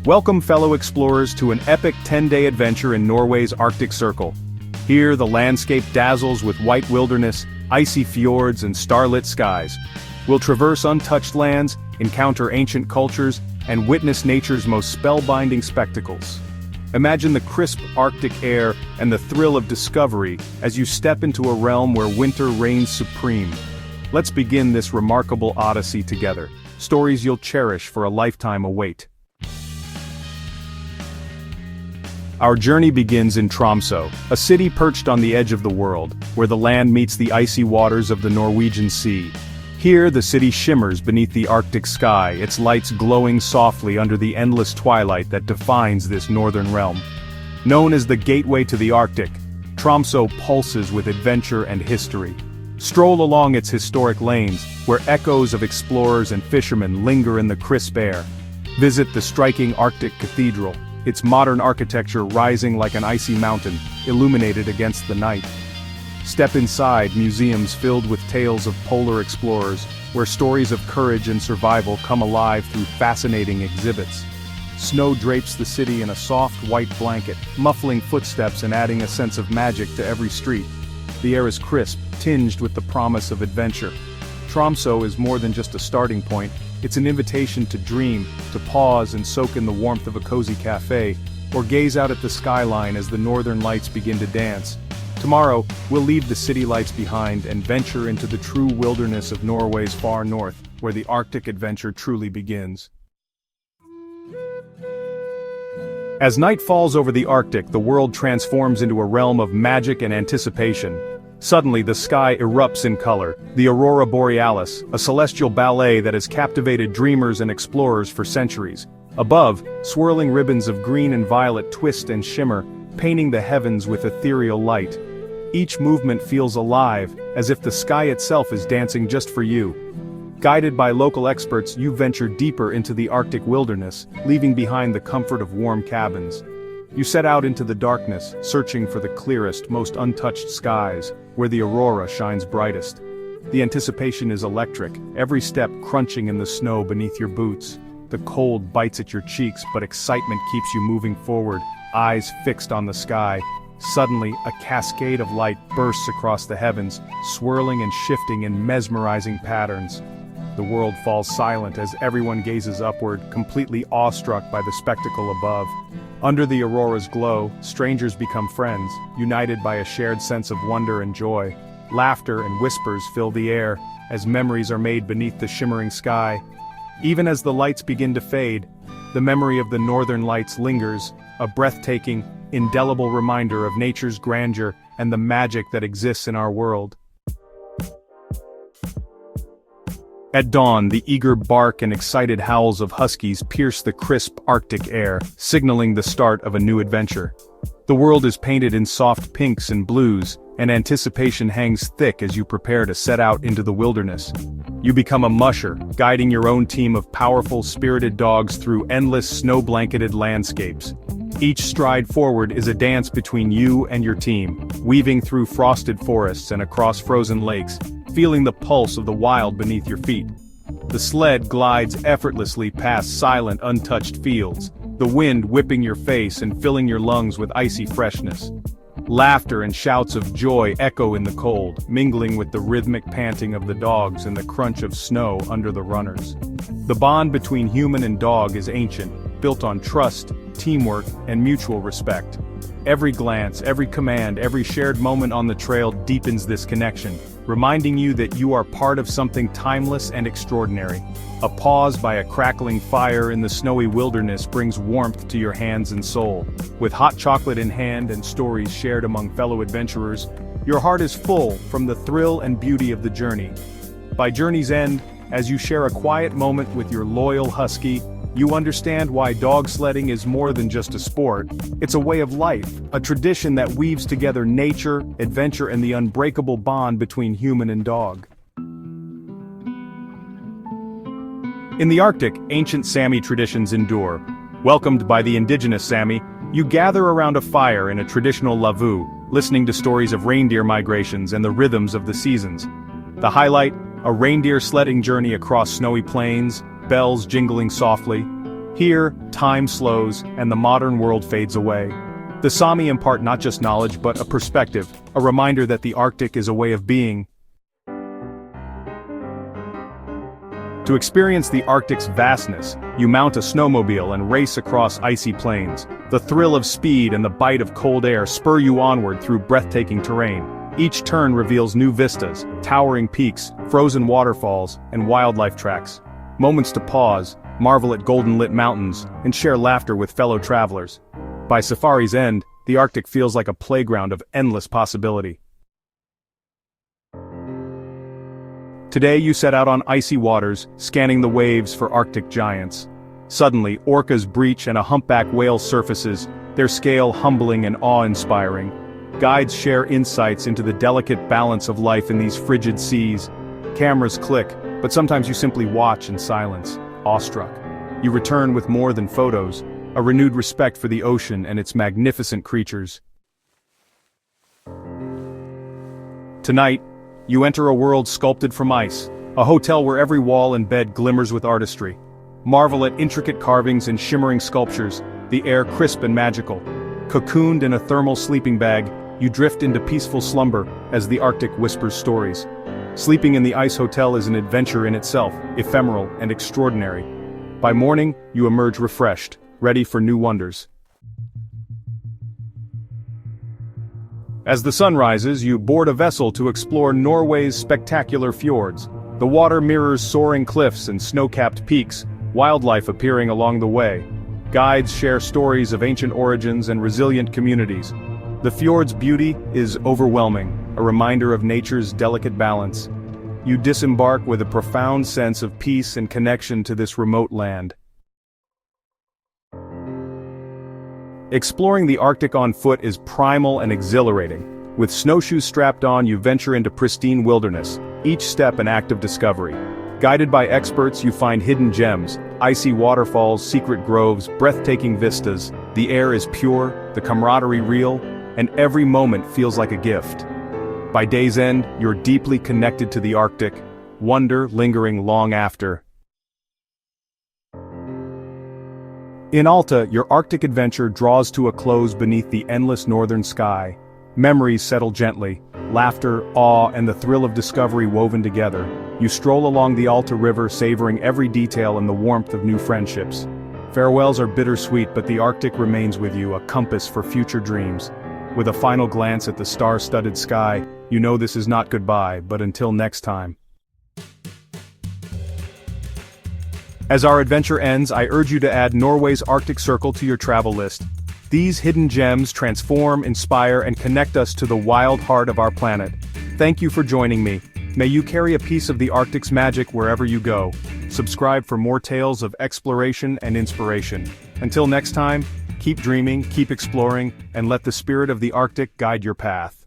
Welcome fellow explorers to an epic 10-day adventure in Norway's Arctic Circle. Here the landscape dazzles with white wilderness, icy fjords and starlit skies. We'll traverse untouched lands, encounter ancient cultures, and witness nature's most spellbinding spectacles. Imagine the crisp Arctic air and the thrill of discovery as you step into a realm where winter reigns supreme. Let's begin this remarkable odyssey together. Stories you'll cherish for a lifetime await. Our journey begins in Tromsø, a city perched on the edge of the world, where the land meets the icy waters of the Norwegian Sea. Here the city shimmers beneath the Arctic sky, its lights glowing softly under the endless twilight that defines this northern realm. Known as the gateway to the Arctic, Tromsø pulses with adventure and history. Stroll along its historic lanes, where echoes of explorers and fishermen linger in the crisp air. Visit the striking Arctic Cathedral, its modern architecture rising like an icy mountain, illuminated against the night. Step inside museums filled with tales of polar explorers, where stories of courage and survival come alive through fascinating exhibits. Snow drapes the city in a soft white blanket, muffling footsteps and adding a sense of magic to every street. The air is crisp, tinged with the promise of adventure. Tromsø is more than just a starting point. It's an invitation to dream, to pause and soak in the warmth of a cozy cafe, or gaze out at the skyline as the northern lights begin to dance. Tomorrow, we'll leave the city lights behind and venture into the true wilderness of Norway's far north, where the Arctic adventure truly begins. As night falls over the Arctic, the world transforms into a realm of magic and anticipation. Suddenly the sky erupts in color, the Aurora Borealis, a celestial ballet that has captivated dreamers and explorers for centuries. Above, swirling ribbons of green and violet twist and shimmer, painting the heavens with ethereal light. Each movement feels alive, as if the sky itself is dancing just for you. Guided by local experts, you venture deeper into the Arctic wilderness, leaving behind the comfort of warm cabins. You set out into the darkness, searching for the clearest, most untouched skies, where the aurora shines brightest. The anticipation is electric, every step crunching in the snow beneath your boots. The cold bites at your cheeks, but excitement keeps you moving forward, eyes fixed on the sky. Suddenly, a cascade of light bursts across the heavens, swirling and shifting in mesmerizing patterns. The world falls silent as everyone gazes upward, completely awestruck by the spectacle above. Under the aurora's glow, strangers become friends, united by a shared sense of wonder and joy. Laughter and whispers fill the air, as memories are made beneath the shimmering sky. Even as the lights begin to fade, the memory of the northern lights lingers, a breathtaking, indelible reminder of nature's grandeur and the magic that exists in our world. At dawn, the eager bark and excited howls of huskies pierce the crisp Arctic air, signaling the start of a new adventure. The world is painted in soft pinks and blues, and anticipation hangs thick as you prepare to set out into the wilderness. You become a musher, guiding your own team of powerful, spirited dogs through endless snow-blanketed landscapes. Each stride forward is a dance between you and your team, weaving through frosted forests and across frozen lakes, feeling the pulse of the wild beneath your feet. The sled glides effortlessly past silent, untouched fields, the wind whipping your face and filling your lungs with icy freshness. Laughter and shouts of joy echo in the cold, mingling with the rhythmic panting of the dogs and the crunch of snow under the runners. The bond between human and dog is ancient, built on trust, teamwork, and mutual respect. Every glance, every command, every shared moment on the trail deepens this connection, reminding you that you are part of something timeless and extraordinary. A pause by a crackling fire in the snowy wilderness brings warmth to your hands and soul. With hot chocolate in hand and stories shared among fellow adventurers, your heart is full from the thrill and beauty of the journey. By journey's end, as you share a quiet moment with your loyal husky, you understand why dog sledding is more than just a sport. It's a way of life, a tradition that weaves together nature, adventure, and the unbreakable bond between human and dog. In the Arctic, ancient Sami traditions endure. Welcomed by the indigenous Sami, you gather around a fire in a traditional lavvu, listening to stories of reindeer migrations and the rhythms of the seasons. The highlight, a reindeer sledding journey across snowy plains, bells jingling softly. Here, time slows, and the modern world fades away. The Sami impart not just knowledge but a perspective, a reminder that the Arctic is a way of being. To experience the Arctic's vastness, you mount a snowmobile and race across icy plains. The thrill of speed and the bite of cold air spur you onward through breathtaking terrain. Each turn reveals new vistas, towering peaks, frozen waterfalls, and wildlife tracks. Moments to pause, marvel at golden-lit mountains, and share laughter with fellow travelers. By safari's end, the Arctic feels like a playground of endless possibility. Today you set out on icy waters, scanning the waves for Arctic giants. Suddenly, orcas breach and a humpback whale surfaces, their scale humbling and awe-inspiring. Guides share insights into the delicate balance of life in these frigid seas. Cameras click, but sometimes you simply watch in silence, awestruck. You return with more than photos, a renewed respect for the ocean and its magnificent creatures. Tonight, you enter a world sculpted from ice, a hotel where every wall and bed glimmers with artistry. Marvel at intricate carvings and shimmering sculptures, the air crisp and magical. Cocooned in a thermal sleeping bag, you drift into peaceful slumber as the Arctic whispers stories. Sleeping in the ice hotel is an adventure in itself, ephemeral and extraordinary. By morning, you emerge refreshed, ready for new wonders. As the sun rises, you board a vessel to explore Norway's spectacular fjords. The water mirrors soaring cliffs and snow-capped peaks, wildlife appearing along the way. Guides share stories of ancient origins and resilient communities. The fjord's beauty is overwhelming, a reminder of nature's delicate balance. You disembark with a profound sense of peace and connection to this remote land. Exploring the Arctic on foot is primal and exhilarating. With snowshoes strapped on, you venture into pristine wilderness, each step an act of discovery. Guided by experts, you find hidden gems, icy waterfalls, secret groves, breathtaking vistas. The air is pure, the camaraderie real, and every moment feels like a gift. By day's end, you're deeply connected to the Arctic, wonder lingering long after. In Alta, your Arctic adventure draws to a close beneath the endless northern sky. Memories settle gently, laughter, awe, and the thrill of discovery woven together. You stroll along the Alta River, savoring every detail and the warmth of new friendships. Farewells are bittersweet, but the Arctic remains with you, a compass for future dreams. With a final glance at the star-studded sky, you know this is not goodbye, but until next time. As our adventure ends, I urge you to add Norway's Arctic Circle to your travel list. These hidden gems transform, inspire, and connect us to the wild heart of our planet. Thank you for joining me. May you carry a piece of the Arctic's magic wherever you go. Subscribe for more tales of exploration and inspiration. Until next time, keep dreaming, keep exploring, and let the spirit of the Arctic guide your path.